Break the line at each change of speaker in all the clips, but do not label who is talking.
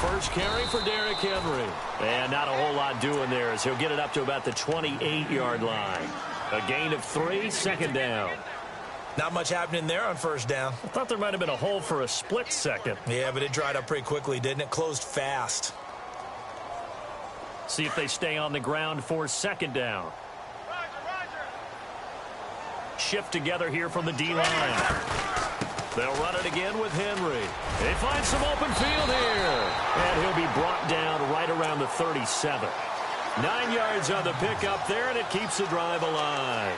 first carry for Derrick Henry. And not a whole lot doing there as he'll get it up to about the 28-yard line. A gain of 3, second down.
Not much happening there on first down.
I thought there might have been a hole for a split second.
Yeah, but it dried up pretty quickly, didn't it? Closed fast.
See if they stay on the ground for second down. Shift together here from the D-line. They'll run it again with Henry. They find some open field here. And he'll be brought down right around the 37. 9 yards on the pickup there, and it keeps the drive alive.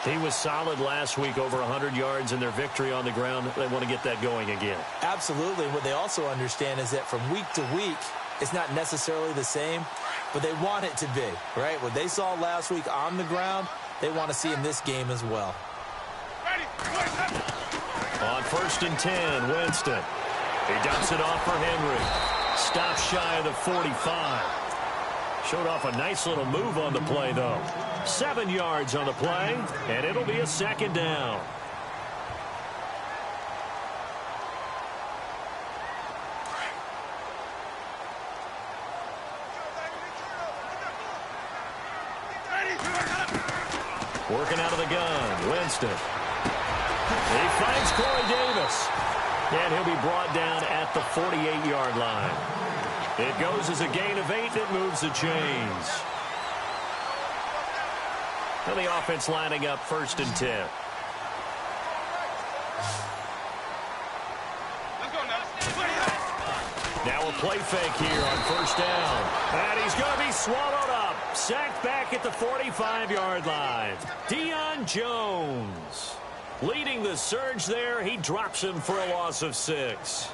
He was solid last week, over 100 yards in their victory on the ground. They want to get that going again.
Absolutely. What they also understand is that from week to week, it's not necessarily the same, but they want it to be, right? What they saw last week on the ground, they want to see in this game as well.
On 1st and 10, Winston. He dumps it off for Henry. Stops shy of the 45. Showed off a nice little move on the play, though. 7 yards on the play, and it'll be a second down. Working out of the gun, Winston. He finds Corey Davis. And he'll be brought down at the 48-yard line. It goes as a gain of 8, and it moves the chains. And the offense lining up 1st and 10. Now a play fake here on 1st down. And he's going to be swallowed up. Sacked back at the 45-yard line. Deion Jones leading the surge there. He drops him for a loss of 6.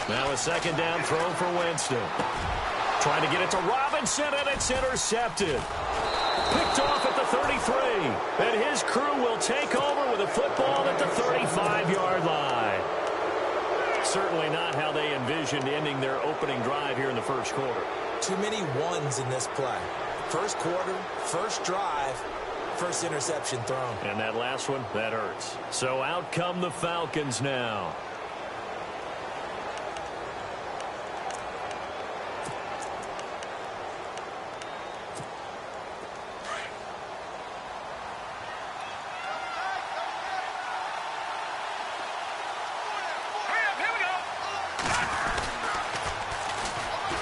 Now a second down throw for Winston. Trying to get it to Robinson, and it's intercepted. Picked off at the 33. And his crew will take over with a football at the 35-yard line. Certainly not how they envisioned ending their opening drive here in the first quarter.
Too many ones in this play. First quarter, first drive, first interception thrown.
And that last one, that hurts. So out come the Falcons now.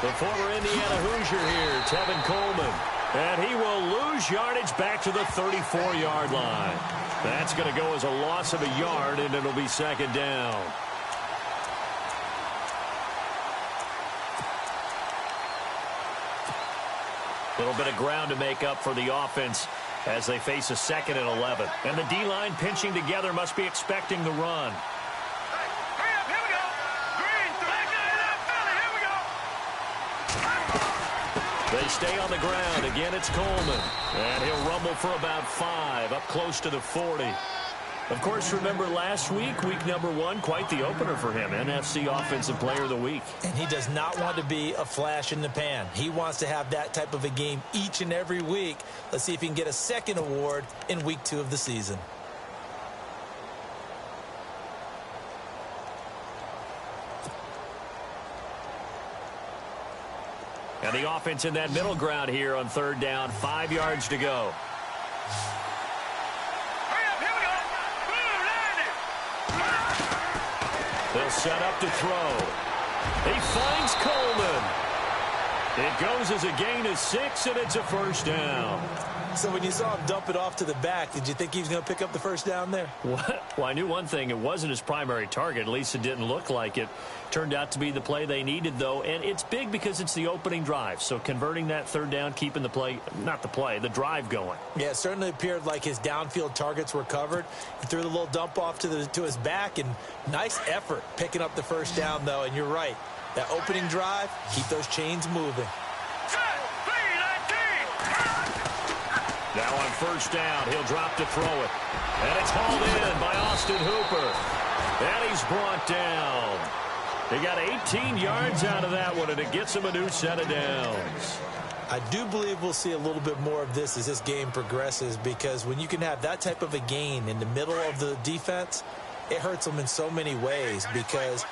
The former Indiana Hoosier here, Tevin Coleman. And he will lose yardage back to the 34-yard line. That's going to go as a loss of a yard, and it'll be second down. A little bit of ground to make up for the offense as they face a 2nd and 11. And the D-line pinching together must be expecting the run. They stay on the ground. Again, it's Coleman. And he'll rumble for about 5, up close to the 40. Of course, remember last week, week number 1, quite the opener for him. NFC Offensive Player of the Week.
And he does not want to be a flash in the pan. He wants to have that type of a game each and every week. Let's see if he can get a second award in week 2 of the season.
And the offense in that middle ground here on 3rd down, 5 yards to go. They'll set up to throw. He finds Coleman. It goes as a gain of 6, and it's a first down.
So when you saw him dump it off to the back, did you think he was going to pick up the first down there?
Well, I knew one thing. It wasn't his primary target. At least it didn't look like it. Turned out to be the play they needed, though. And it's big because it's the opening drive. So converting that 3rd down, keeping the play, not the play, the drive going.
Yeah, it certainly appeared like his downfield targets were covered. He threw the little dump off to his back, and nice effort picking up the first down, though. And you're right. That opening drive, keep those chains moving.
Now on 1st down, he'll drop to throw it. And it's hauled in by Austin Hooper. And he's brought down. He got 18 yards out of that one, and it gets him a new set of downs.
I do believe we'll see a little bit more of this as this game progresses, because when you can have that type of a gain in the middle of the defense, it hurts them in so many ways, because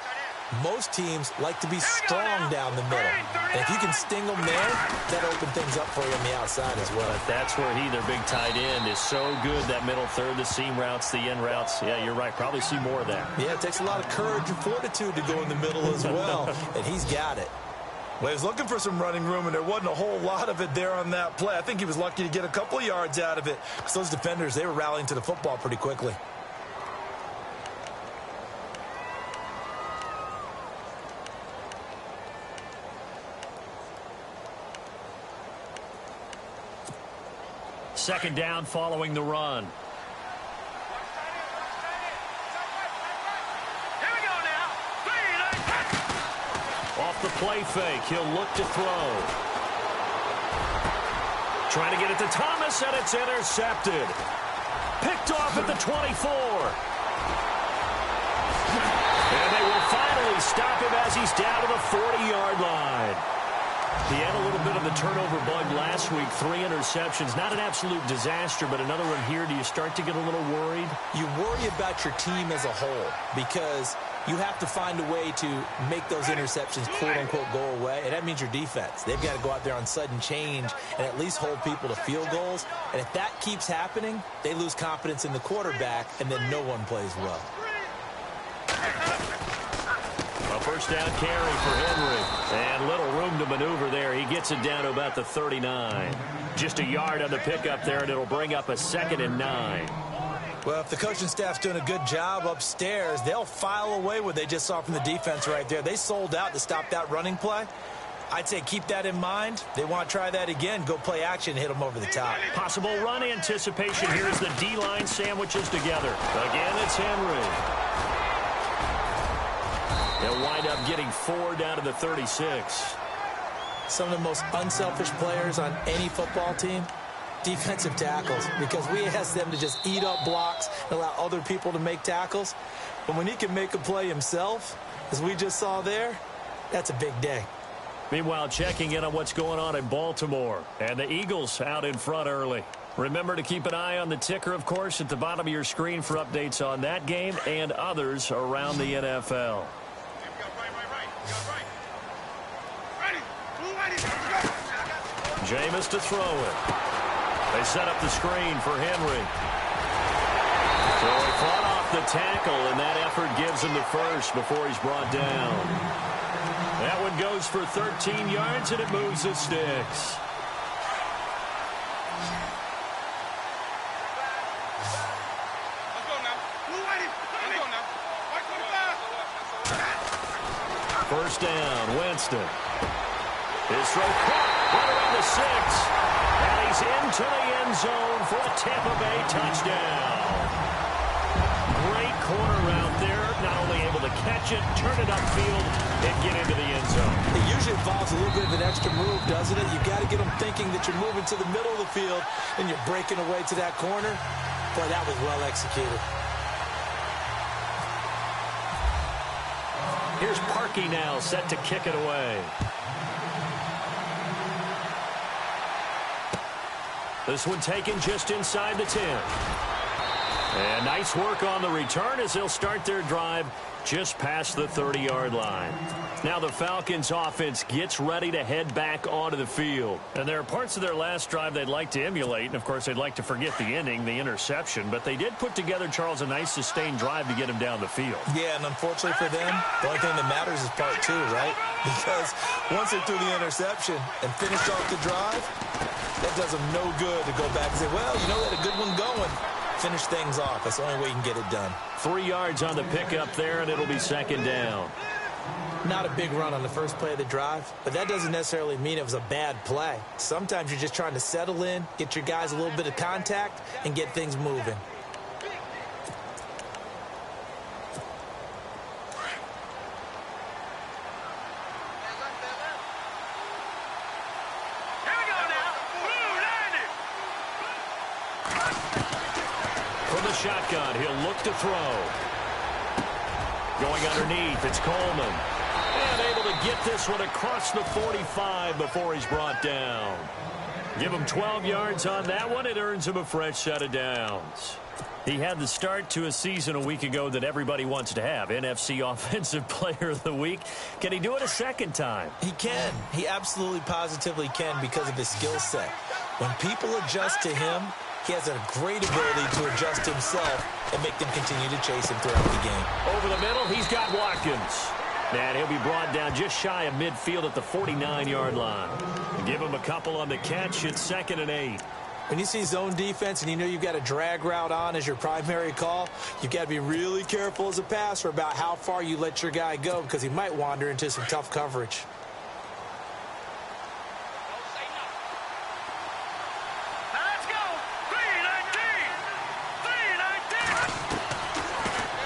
most teams like to be strong down the middle. And if you can sting them there, that opens things up for you on the outside as well.
But that's where their big tight end, is so good, that middle third, the seam routes, the end routes. Yeah, you're right. Probably see more of that.
Yeah, it takes a lot of courage and fortitude to go in the middle as well, and he's got it.
Well, he was looking for some running room, and there wasn't a whole lot of it there on that play. I think he was lucky to get a couple of yards out of it, because those defenders, they were rallying to the football pretty quickly.
Second down following the run. Off the play fake, he'll look to throw. Trying to get it to Thomas, and it's intercepted. Picked off at the 24. And they will finally stop him as he's down to the 40-yard line. He had a little bit of the turnover bug last week, 3 interceptions. Not an absolute disaster, but another one here. Do you start to get a little worried?
You worry about your team as a whole, because you have to find a way to make those interceptions, quote-unquote, go away, and that means your defense. They've got to go out there on sudden change and at least hold people to field goals, and if that keeps happening, they lose confidence in the quarterback, and then no one plays well.
A first down carry for Henry, and little room to maneuver there. He gets it down to about the 39. Just a yard on the pickup there, and it'll bring up a 2nd and 9.
Well, if the coaching staff's doing a good job upstairs, they'll file away what they just saw from the defense right there. They sold out to stop that running play. I'd say keep that in mind. They want to try that again. Go play action and hit them over the top.
Possible run anticipation here as the D-line sandwiches together. Again, it's Henry. They'll wind up getting 4 down to the 36.
Some of the most unselfish players on any football team, defensive tackles, because we ask them to just eat up blocks and allow other people to make tackles. But when he can make a play himself, as we just saw there, that's a big day.
Meanwhile, checking in on what's going on in Baltimore. And the Eagles out in front early. Remember to keep an eye on the ticker, of course, at the bottom of your screen for updates on that game and others around the NFL. Jameis to throw it. They set up the screen for Henry. So he fought off the tackle, and that effort gives him the first before he's brought down. That one goes for 13 yards, and it moves the sticks. First down, Winston. His throw caught right around the 6. And he's into the end zone for a Tampa Bay touchdown. Great corner route there. Not only able to catch it, turn it upfield, and get into the end zone.
It usually involves a little bit of an extra move, doesn't it? You've got to get them thinking that you're moving to the middle of the field and you're breaking away to that corner. Boy, that was well executed.
Here's Parkey now, set to kick it away. This one taken just inside the 10. And nice work on the return as they'll start their drive just past the 30-yard line. Now the Falcons offense gets ready to head back onto the field. And there are parts of their last drive they'd like to emulate. And, of course, they'd like to forget the ending, the interception. But they did put together, Charles, a nice sustained drive to get him down the field.
Yeah, and unfortunately for them, the only thing that matters is part 2, right? Because once they threw the interception and finished off the drive, that does them no good to go back and say, well, you know, they had a good one going. Finish things off. That's the only way you can get it done.
3 yards on the pickup there, and it'll be second down.
Not a big run on the first play of the drive, but that doesn't necessarily mean it was a bad play. Sometimes you're just trying to settle in, get your guys a little bit of contact, and get things moving.
From the shotgun, he'll look to throw. Going underneath, it's Coleman. to get this one across the 45 before he's brought down. Give him 12 yards on that one. It earns him a fresh set of downs. He had the start to a season a week ago that everybody wants to have, NFC Offensive Player of the Week. Can he do it a second time?
He can. He absolutely positively can because of his skill set. When people adjust to him, he has a great ability to adjust himself and make them continue to chase him throughout the game.
Over the middle, he's got Watkins. And he'll be brought down just shy of midfield at the 49-yard line. Give him a couple on the catch. It's 2nd and 8.
When you see zone defense and you know you've got a drag route on as your primary call, you've got to be really careful as a passer about how far you let your guy go because he might wander into some tough coverage.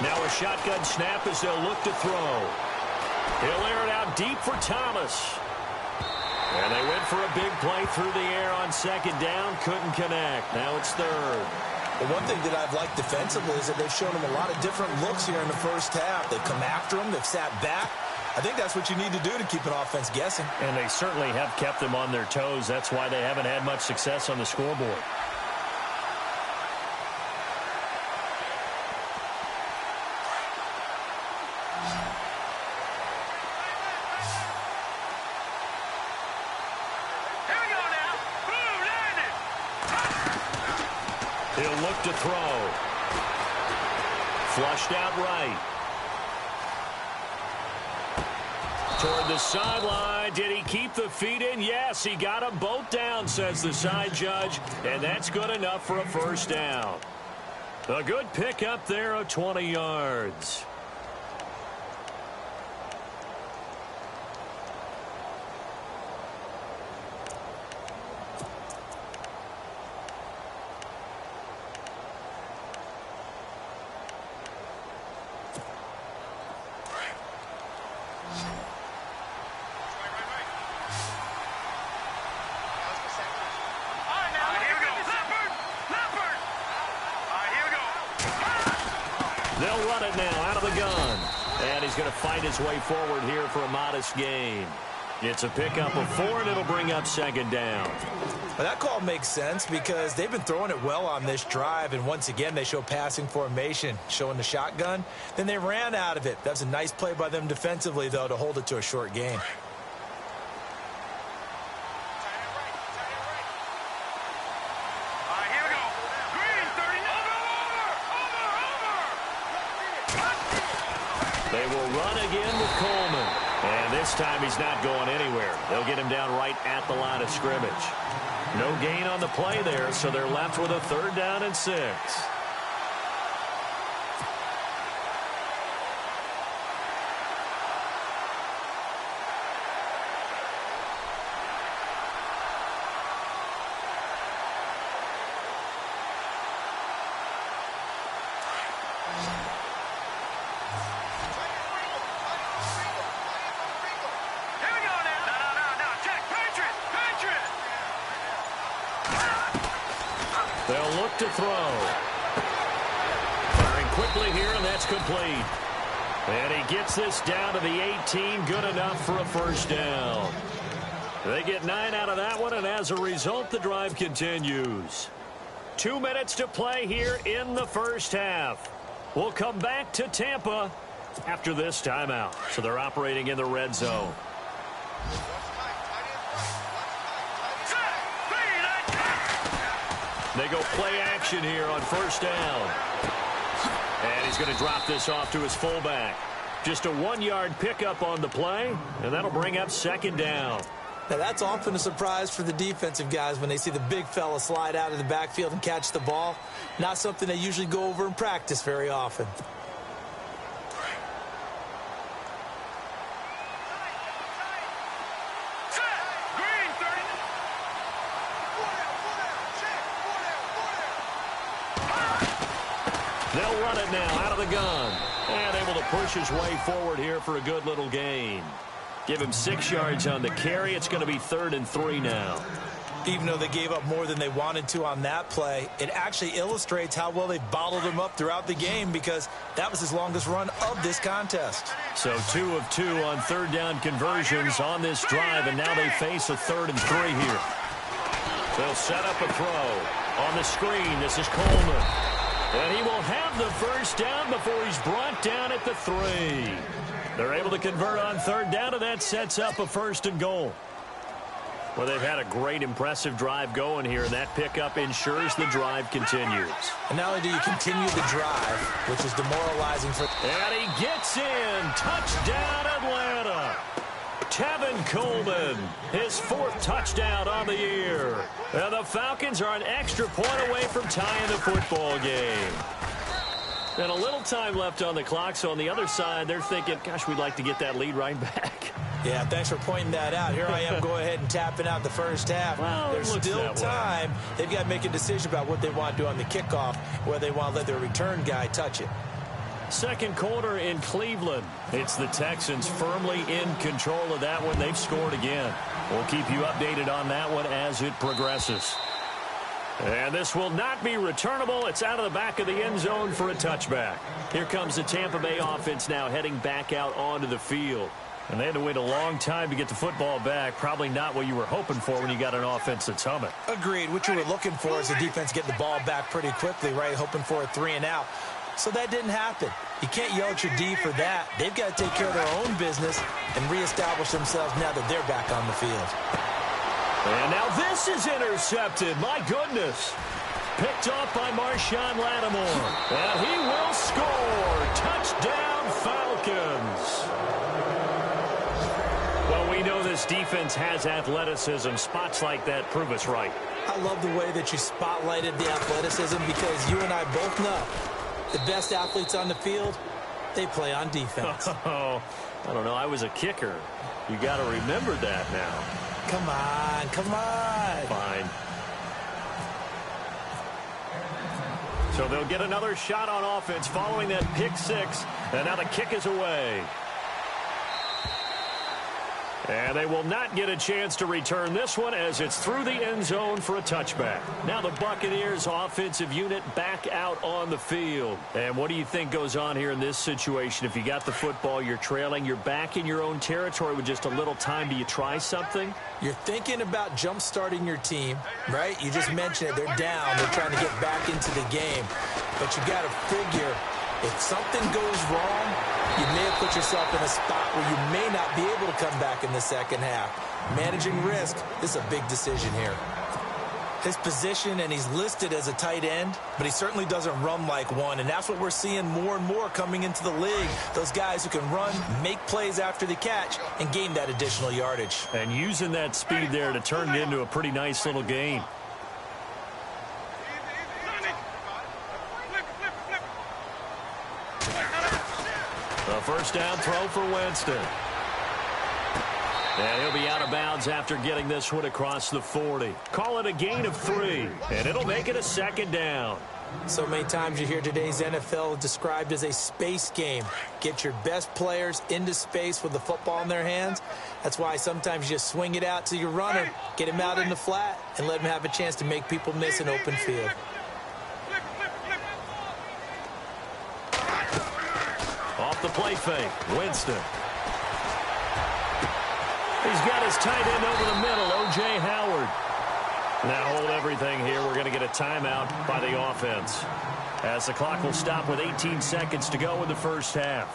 Now a shotgun snap as they'll look to throw. He'll air it out deep for Thomas. And they went for a big play through the air on 2nd down. Couldn't connect. Now it's 3rd.
Well, one thing that I've liked defensively is that they've shown him a lot of different looks here in the first half. They've come after him. They've sat back. I think that's what you need to do to keep an offense guessing.
And they certainly have kept them on their toes. That's why they haven't had much success on the scoreboard. He'll look to throw. Flushed out right. Toward the sideline. Did he keep the feet in? Yes, he got them both down, says the side judge. And that's good enough for a first down. A good pickup there of 20 yards. They'll run it now out of the gun. And he's going to fight his way forward here for a modest gain. It's a pickup of 4, and it'll bring up 2nd down.
Well, that call makes sense because they've been throwing it well on this drive, and once again, they show passing formation, showing the shotgun. Then they ran out of it. That's a nice play by them defensively, though, to hold it to a short gain.
They will run again with Coleman. And this time he's not going anywhere. They'll get him down right at the line of scrimmage. No gain on the play there, so they're left with a 3rd down and 6. They'll look to throw. Firing quickly here, and that's complete. And he gets this down to the 18. Good enough for a first down. They get 9 out of that one, and as a result, the drive continues. 2 minutes to play here in the first half. We'll come back to Tampa after this timeout. So they're operating in the red zone. They go play action here on first down. And he's going to drop this off to his fullback. Just a 1-yard pickup on the play, and that'll bring up 2nd down.
Now, that's often a surprise for the defensive guys when they see the big fella slide out of the backfield and catch the ball. Not something they usually go over in practice very often.
They'll run it now out of the gun. And able to push his way forward here for a good little gain. Give him 6 yards on the carry. It's going to be 3rd and 3 now.
Even though they gave up more than they wanted to on that play, it actually illustrates how well they bottled them up throughout the game because that was his longest run of this contest.
So 2 of 2 on third down conversions on this drive, and now they face a 3rd and 3 here. They'll set up a throw on the screen. This is Coleman. And he will have the first down before he's brought down at the 3. They're able to convert on third down, and that sets up a 1st and goal. Well, they've had a great, impressive drive going here, and that pickup ensures the drive continues.
And not only do you continue the drive, which is demoralizing for...
And he gets in. Touchdown, Atlanta. Tevin Coleman, his 4th touchdown on the year. And the Falcons are an extra point away from tying the football game. And a little time left on the clock, so on the other side, they're thinking, gosh, we'd like to get that lead right back.
Yeah, thanks for pointing that out. Here I am going ahead and tapping out the first half.
Well,
there's still time. They've got to make a decision about what they want to do on the kickoff, whether they want to let their return guy touch it.
Second quarter in Cleveland. It's the Texans firmly in control of that one. They've scored again. We'll keep you updated on that one as it progresses. And this will not be returnable. It's out of the back of the end zone for a touchback. Here comes the Tampa Bay offense now heading back out onto the field. And they had to wait a long time to get the football back. Probably not what you were hoping for when you got an offense that's humming.
Agreed. What you were looking for is the defense getting the ball back pretty quickly, right? Hoping for a 3 and out. So that didn't happen. You can't yell at your D for that. They've got to take care of their own business and reestablish themselves now that they're back on the field.
And now this is intercepted. My goodness. Picked off by Marshawn Lattimore. And he will score. Touchdown, Falcons. Well, we know this defense has athleticism. Spots like that prove us right.
I love the way that you spotlighted the athleticism because you and I both know the best athletes on the field, they play on defense.
Oh, I don't know. I was a kicker. You got to remember that now.
Come on, come on.
Fine. So they'll get another shot on offense following that pick 6. And now the kick is away. And they will not get a chance to return this one as it's through the end zone for a touchback. Now the Buccaneers offensive unit back out on the field. And what do you think goes on here in this situation? If you got the football, you're trailing, you're back in your own territory with just a little time. Do you try something?
You're thinking about jump-starting your team, right? You just mentioned it. They're down. They're trying to get back into the game. But you got to figure if something goes wrong, you may have put yourself in a spot where you may not be able to come back in the second half. Managing risk, this is a big decision here. His position, and he's listed as a tight end, but he certainly doesn't run like one, and that's what we're seeing more and more coming into the league. Those guys who can run, make plays after the catch, and gain that additional yardage.
And using that speed there to turn it into a pretty nice little gain. A first down throw for Winston. And he'll be out of bounds after getting this one across the 40. Call it a gain of 3, and it'll make it a second down.
So many times you hear today's NFL described as a space game. Get your best players into space with the football in their hands. That's why sometimes you just swing it out to your runner, get him out in the flat, and let him have a chance to make people miss an open field.
Off the play fake, Winston. He's got his tight end over the middle, O.J. Howard. Now hold everything here. We're going to get a timeout by the offense, as the clock will stop with 18 seconds to go in the first half.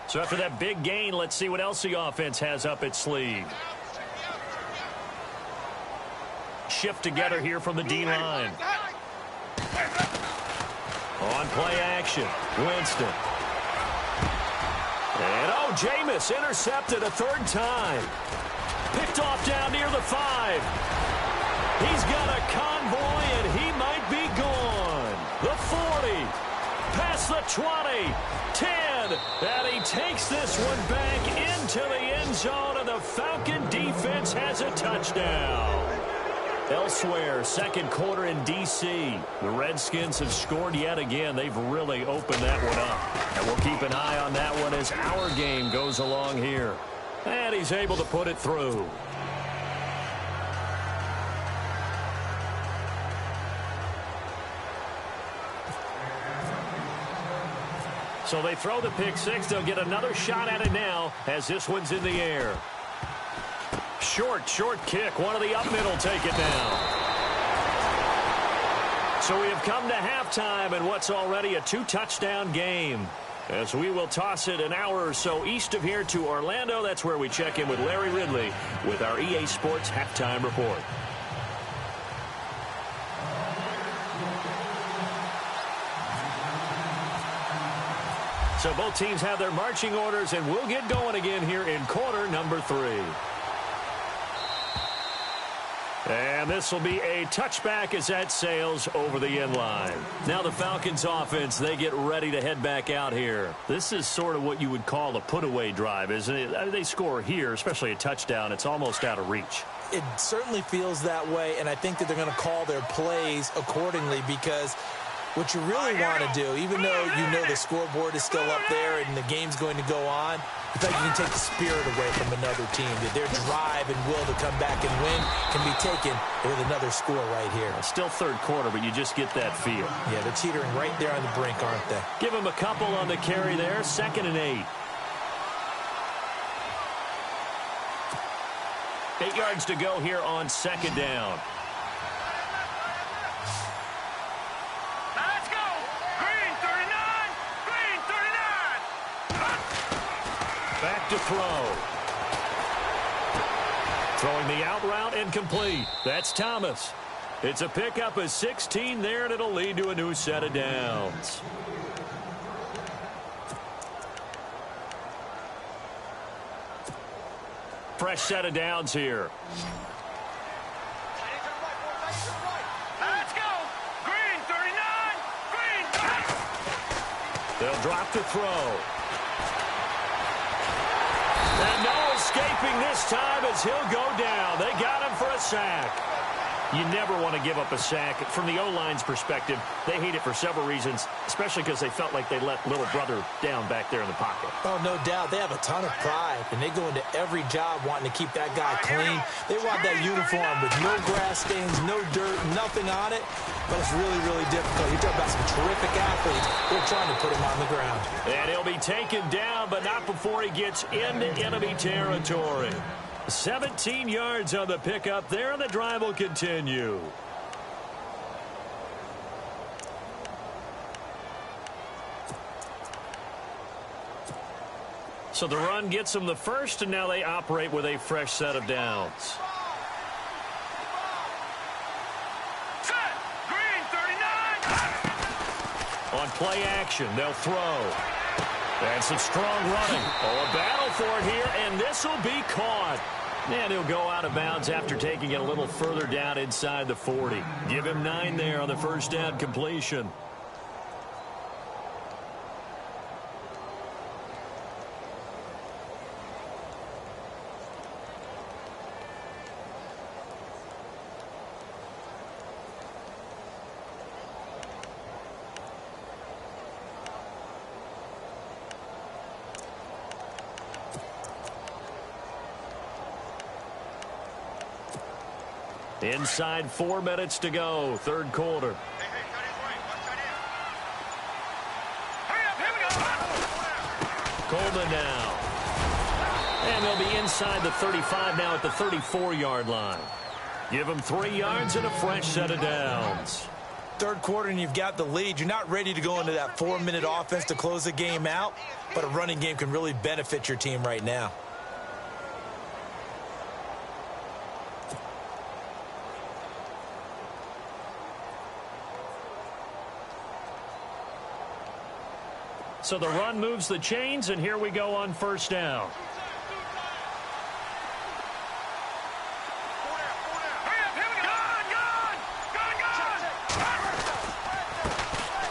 So after that big gain, let's see what else the offense has up its sleeve. Shift together here from the D-line. On play action, Winston. And Jameis intercepted a 3rd time. Picked off down near the 5. He's got a convoy, and he might be gone. The 40. Past the 20, 10, and he takes this one back into the end zone, and the Falcon defense has a touchdown. Elsewhere, second quarter in D.C. The Redskins have scored yet again. They've really opened that one up. And we'll keep an eye on that one as our game goes along here. And he's able to put it through. So they throw the pick six. They'll get another shot at it now as this one's in the air. Short kick. One of the up middle take it down. So we have come to halftime in what's already a 2-touchdown game. As we will toss it an hour or so east of here to Orlando. That's where we check in with Larry Ridley with our EA Sports Halftime Report. So both teams have their marching orders, and we'll get going again here in quarter number 3. And this will be a touchback as that sails over the end line. Now the Falcons offense, they get ready to head back out here. This is sort of what you would call a put-away drive, isn't it? They score here, especially a touchdown. It's almost out of reach.
It certainly feels that way, and I think that they're going to call their plays accordingly because what you really want to do, even though you know the scoreboard is still up there and the game's going to go on, I think you can take the spirit away from another team. That their drive and will to come back and win can be taken with another score right here.
Still third quarter, but you just get that feel.
Yeah, they're teetering right there on the brink, aren't they?
Give them a couple on the carry there. 2nd and 8. 8 yards to go here on 2nd down. Back to throw. Throwing the out route incomplete. That's Thomas. It's a pickup of 16 there, and it'll lead to a new set of downs. Fresh set of downs here.
Let's go. Green 39. Green 30.
They'll drop to throw. And no escaping this time as he'll go down. They got him for a sack. You never want to give up a sack. From the O-line's perspective, they hate it for several reasons, especially because they felt like they let little brother down back there in the pocket.
Oh, no doubt. They have a ton of pride, and they go into every job wanting to keep that guy clean. They want that uniform with no grass stains, no dirt, nothing on it, but it's really, really difficult. You're talking about some terrific athletes. They're trying to put him on the ground.
And he'll be taken down, but not before he gets into enemy territory. 17 yards on the pickup there, and the drive will continue. So the run gets them the first, and now they operate with a fresh set of downs.
Set. Green 39.
On play action, they'll throw. And some strong running. Oh, a battle for it here, and this will be caught. And he'll go out of bounds after taking it a little further down inside the 40. Give him 9 there on the first down completion. Inside 4 minutes to go, third quarter. Coleman now. And they'll be inside the 35 now at the 34-yard line. Give them 3 yards and a fresh set of downs.
Third quarter and you've got the lead. You're not ready to go into that 4-minute offense to close the game out, but a running game can really benefit your team right now.
So the run moves the chains, and here we go on first down.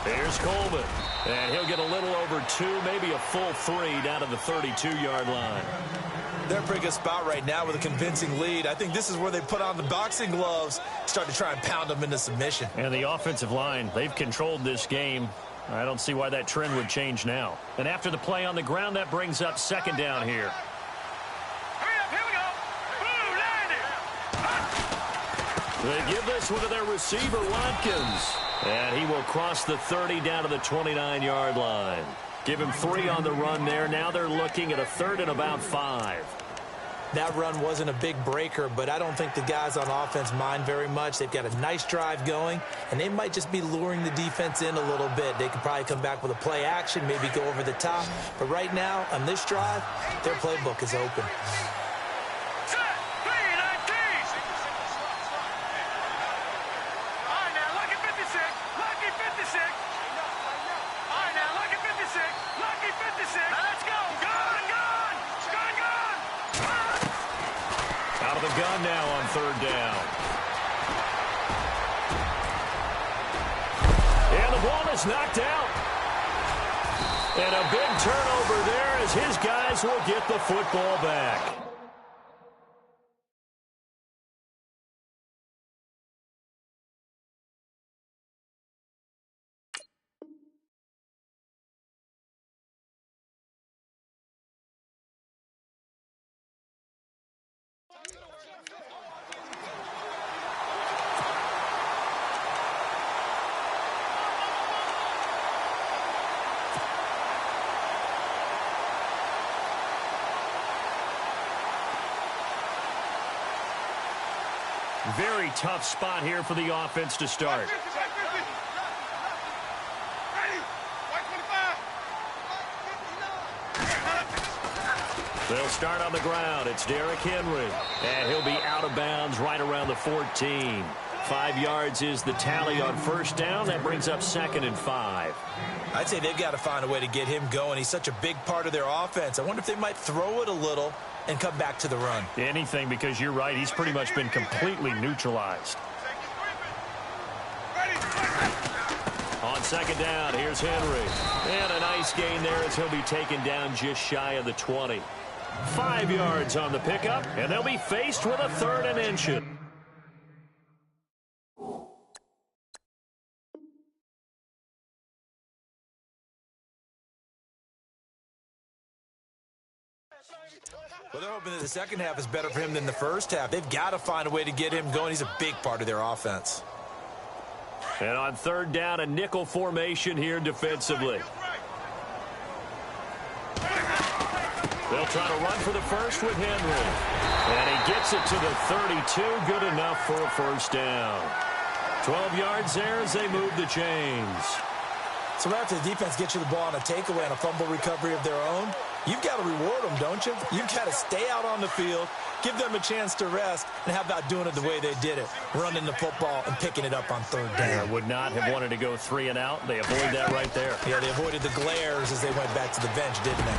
Here's here's Coleman. And he'll get a little over 2, maybe a full 3 down to the 32-yard line.
They're in a pretty good spot right now with a convincing lead. I think this is where they put on the boxing gloves, start to try and pound them into submission.
And the offensive line, they've controlled this game. I don't see why that trend would change now. And after the play on the ground, that brings up second down here.
Hurry up, here we go. Blue, landed.
They give this one to their receiver, Watkins. And he will cross the 30 down to the 29-yard line. Give him 3 on the run there. Now they're looking at a 3rd and about 5.
That run wasn't a big breaker, but I don't think the guys on offense mind very much. They've got a nice drive going, and they might just be luring the defense in a little bit. They could probably come back with a play action, maybe go over the top. But right now, on this drive, their playbook is open.
Set, 3-19. All right, now, lucky 56. Lucky 56. All right, now, lucky 56. Lucky 56. Now, let's go. Gun, gun. Gun, gun.
Out of the gun now on 3rd down. And the ball is knocked out. And a big turnover there as his guys will get the football back. Very tough spot here for the offense to start. They'll start on the ground. It's Derrick Henry. And he'll be out of bounds right around the 14. 5 yards is the tally on 1st down. That brings up 2nd and 5.
I'd say they've got to find a way to get him going. He's such a big part of their offense. I wonder if they might throw it a little and come back to the run.
Anything, because you're right. He's pretty much been completely neutralized. On 2nd down, here's Henry. And a nice gain there as he'll be taken down just shy of the 20. 5 yards on the pickup, and they'll be faced with a 3rd and inches.
Well, they're hoping that the second half is better for him than the first half. They've got to find a way to get him going. He's a big part of their offense.
And on 3rd down, a nickel formation here defensively. They'll try to run for the first with Henry. And he gets it to the 32. Good enough for a 1st down. 12 yards there as they move the chains.
So right after the defense gets you the ball on a takeaway and a fumble recovery of their own, you've got to reward them, don't you? You've got to stay out on the field, give them a chance to rest, and how about doing it the way they did it, running the football and picking it up on 3rd down.
They would not have wanted to go 3 and out. They avoid that right there.
Yeah, they avoided the glares as they went back to the bench, didn't they?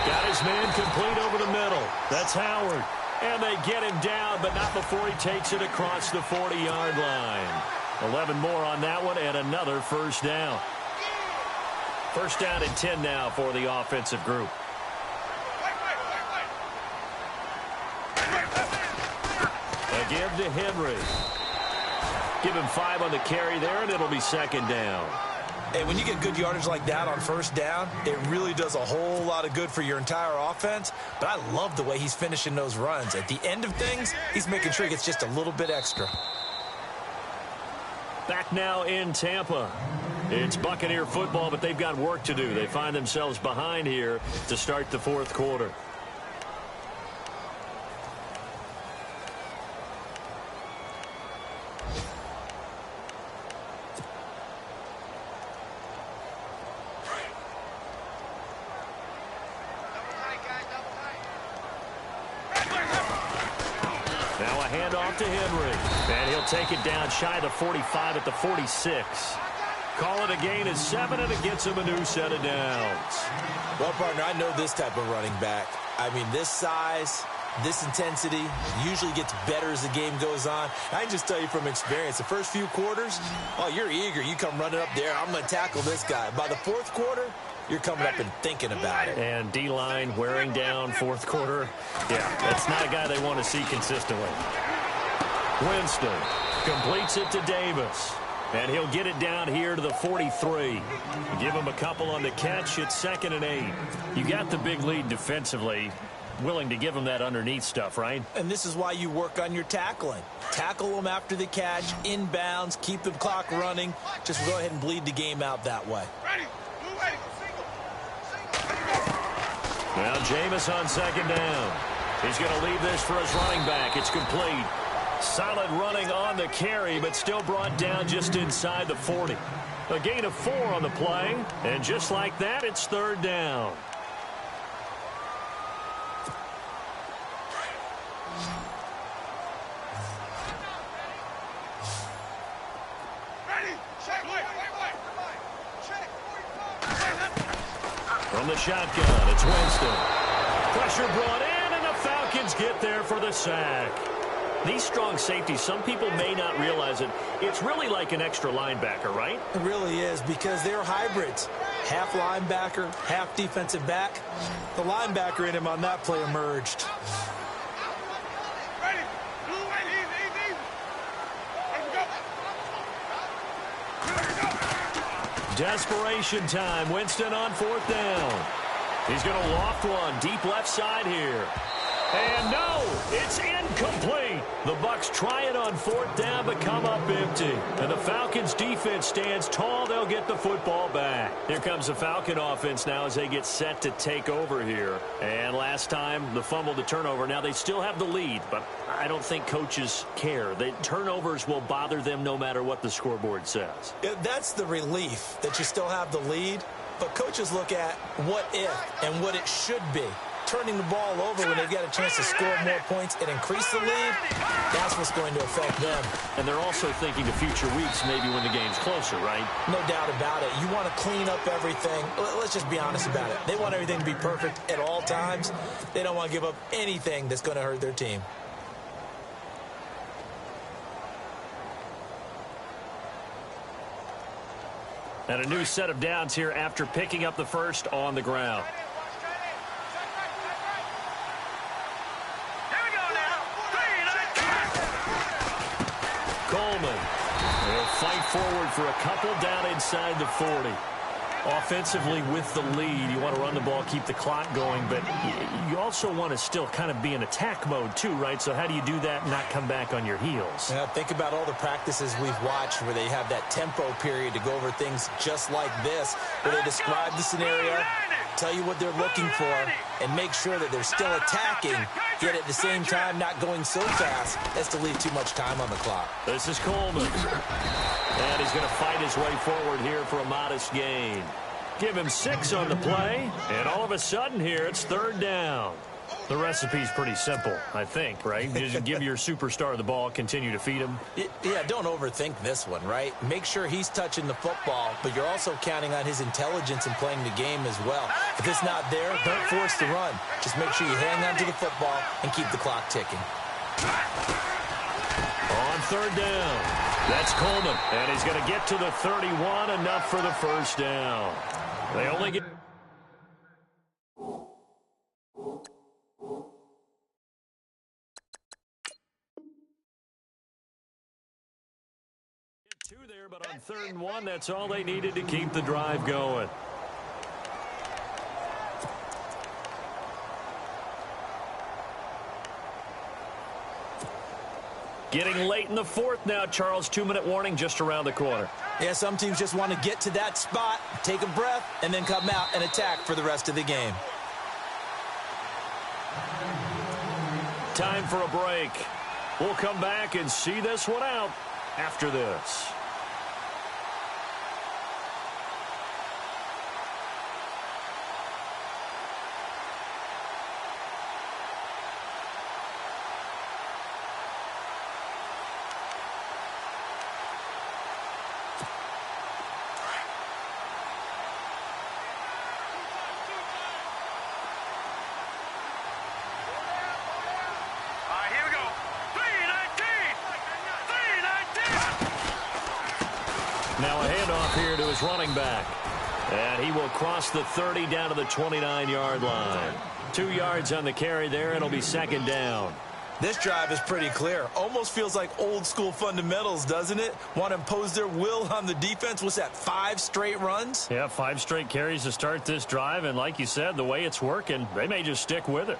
Got his man complete over the middle. That's Howard. And they get him down, but not before he takes it across the 40-yard line. 11 more on that one and another 1st down. 1st down and 10 now for the offensive group. Again to Henry. Give him 5 on the carry there, and it'll be 2nd down.
Hey, when you get good yardage like that on 1st down, it really does a whole lot of good for your entire offense. But I love the way he's finishing those runs. At the end of things, he's making sure he gets just a little bit extra.
Back now in Tampa. It's Buccaneer football, but they've got work to do. They find themselves behind here to start the 4th quarter. Now a handoff to Henry. And he'll take it down shy of the 45 at the 46. Call it a gain of 7, and it gets him a new set of downs.
Well, partner, I know this type of running back. I mean, this size, This intensity usually gets better as the game goes on. I can just tell you from experience, the first few quarters, oh, you're eager. You come running up there, I'm going to tackle this guy. By the fourth quarter, you're coming up and thinking about it.
And D-line wearing down fourth quarter. Yeah, that's not a guy they want to see consistently. Winston completes it to Davis. And he'll get it down here to the 43. Give him a couple on the catch. It's 2nd and 8. You got the big lead defensively. Willing to give him that underneath stuff, right?
And this is why you work on your tackling. Tackle them after the catch, inbounds, keep the clock running. Just go ahead and bleed the game out that way.
Now Jameis on 2nd down. He's going to leave this for his running back. It's complete. Solid running on the carry, but still brought down just inside the 40. A gain of 4 on the play, and just like that, it's 3rd down. From the shotgun, it's Winston. Pressure brought in, and the Falcons get there for the sack. These strong safeties, some people may not realize it. It's really like an extra linebacker, right?
It really is, because they're hybrids. Half linebacker, half defensive back. The linebacker in him on that play emerged.
Desperation time. Winston on 4th down. He's going to loft one deep left side here. And no, it's incomplete. The Bucs try it on 4th down, but come up empty. And the Falcons defense stands tall. They'll get the football back. Here comes the Falcon offense now as they get set to take over here. And last time, the fumble to turnover. Now they still have the lead, but I don't think coaches care. The turnovers will bother them no matter what the scoreboard says.
Yeah, that's the relief that you still have the lead. But coaches look at what if and what it should be. Turning the ball over when they've got a chance to score more points and increase the lead, that's what's going to affect them.
And they're also thinking of future weeks, maybe when the game's closer, right?
No doubt about it. You want to clean up everything. Let's just be honest about it. They want everything to be perfect at all times. They don't want to give up anything that's going to hurt their team.
And a new set of downs here after picking up the first on the ground. Coleman will fight forward for a couple down inside the 40. Offensively with the lead, you want to run the ball, keep the clock going, but you also want to still kind of be in attack mode too, right? So how do you do that and not come back on your heels?
Yeah, think about all the practices we've watched where they have that tempo period to go over things just like this, where they describe the scenario, tell you what they're looking for, and make sure that they're still attacking, yet at the same time not going so fast as to leave too much time on the clock.
This is Coleman. And he's going to fight his way forward here for a modest gain. Give him 6 on the play, and all of a sudden here it's 3rd down. The recipe's pretty simple, I think, right? Just give your superstar the ball, continue to feed him.
Yeah, don't overthink this one, right? Make sure he's touching the football, but you're also counting on his intelligence in playing the game as well. If it's not there, don't force the run. Just make sure you hang on to the football and keep the clock ticking.
On 3rd down, that's Coleman, and he's going to get to the 31, enough for the first down. They only get 2 there, but on 3rd and 1, that's all they needed to keep the drive going. Getting late in the 4th now, Charles. 2-minute warning just around the corner.
Yeah, some teams just want to get to that spot, take a breath, and then come out and attack for the rest of the game.
Time for a break. We'll come back and see this one out after this. off here to his running back. And he will cross the 30 down to the 29-yard line. 2 yards on the carry there, and it'll be second down.
This drive is pretty clear. Almost feels like old-school fundamentals, doesn't it? Want to impose their will on the defense. What's that, 5 straight runs?
Yeah, 5 straight carries to start this drive, and like you said, the way it's working, they may just stick with it.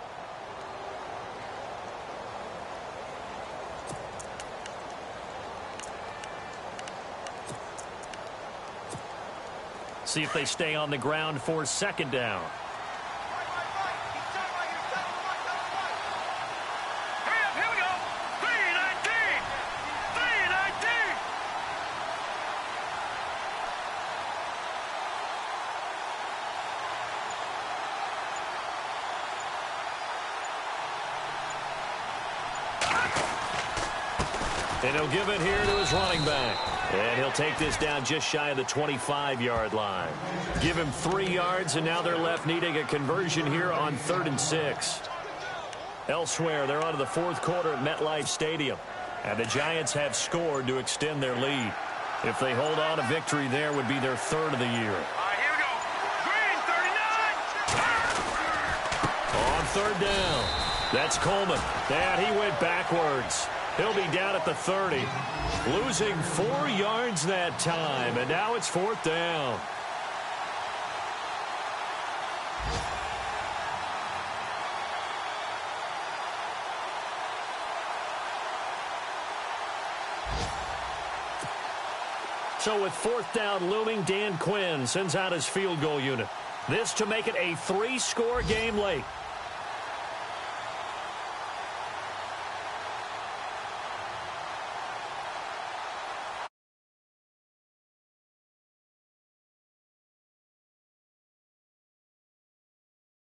See if they stay on the ground for second down.
Here we go. 319. 319.
And he'll give it here to his running back. And he'll take this down just shy of the 25-yard line. Give him 3 yards, and now they're left needing a conversion here on 3rd and 6. Elsewhere, they're on to the 4th quarter at MetLife Stadium. And the Giants have scored to extend their lead. If they hold on, a victory there would be their 3rd of the year.
All right, here we go. Green, 39.
On 3rd down, that's Coleman. And he went backwards. He'll be down at the 30. Losing 4 yards that time, and now it's 4th down. So with 4th down looming, Dan Quinn sends out his field goal unit. This to make it a 3-score game late.